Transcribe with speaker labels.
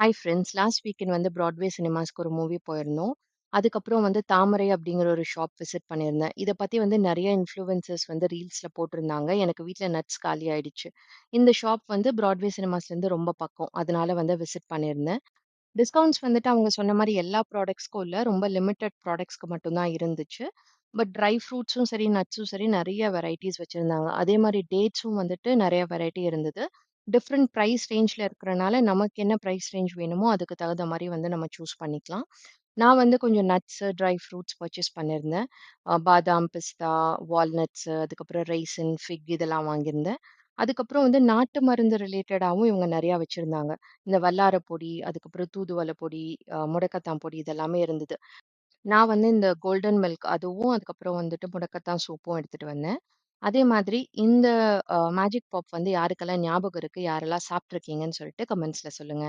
Speaker 1: Hi friends. Last weekend வந்து Broadway சினிமாஸ்க்கு ஒரு movie போயிருந்தோம். அதுக்கப்புறம் வந்து தாமரை அப்படிங்கிற ஒரு ஷாப் விசிட் பண்ணியிருந்தேன். இத பத்தி வந்து நெறைய இன்ஃப்ளூயன்சர்ஸ் வந்து ரீல்ஸ்ல போட்டிருந்தாங்க. எனக்கு வீட்ல நட்ஸ் காலி ஆயிடுச்சு. இந்த ஷாப் வந்து பிராட்வே சினிமாஸ்லேருந்து ரொம்ப பக்கம். அதனால வந்து விசிட் பண்ணியிருந்தேன். டிஸ்கவுண்ட்ஸ் வந்துட்டு அவங்க சொன்ன மாரி எல்லா ப்ராடக்ட்ஸ்க்கும் இல்ல. ரொம்ப லிமிட்டட் ப்ராடக்ட்ஸ்க்கு மட்டும் தான் இருந்துச்சு. பட் ட்ரை ஃப்ரூட்ஸும் சரி, நட்ஸும் சரி நெறைய வெரைட்டீஸ் வச்சிருந்தாங்க. அதே மாரி டேட்ஸும் வந்துட்டு நெறைய வெரைட்டி இருந்தது. டிஃபரெண்ட் பிரைஸ் ரேஞ்ச்ல இருக்கிறனால நமக்கு என்ன பிரைஸ் ரேஞ்ச் வேணுமோ அதுக்கு தகுந்த மாரி வந்து நம்ம சூஸ் பண்ணிக்கலாம். நான் வந்து கொஞ்சம் நட்ஸு, ட்ரை ஃப்ரூட்ஸ் பர்ச்சேஸ் பண்ணியிருந்தேன். பாதாம், பிஸ்தா, வால்நட்ஸு, அதுக்கப்புறம் ரெய்சின், ஃபிக் இதெல்லாம் வாங்கியிருந்தேன். அதுக்கப்புறம் வந்து நாட்டு மருந்து ரிலேட்டடாவும் இவங்க நெறையா வச்சிருந்தாங்க. இந்த வல்லார பொடி, அதுக்கப்புறம் தூதுவள பொடி, முடக்கத்தான் பொடி இதெல்லாமே இருந்தது. நான் வந்து இந்த கோல்டன் மில்க் அதுவும், அதுக்கப்புறம் வந்துட்டு முடக்கத்தான் சூப்பும் எடுத்துட்டு வந்தேன். அதே மாதிரி இந்த மேஜிக் பாப் வந்து யாருக்கெல்லாம் ஞாபகம் இருக்கு? யாரெல்லாம் சாப்ட்டுருக்கீங்கன்னு சொல்லிட்டு கமெண்ட்ஸ்ல சொல்லுங்க.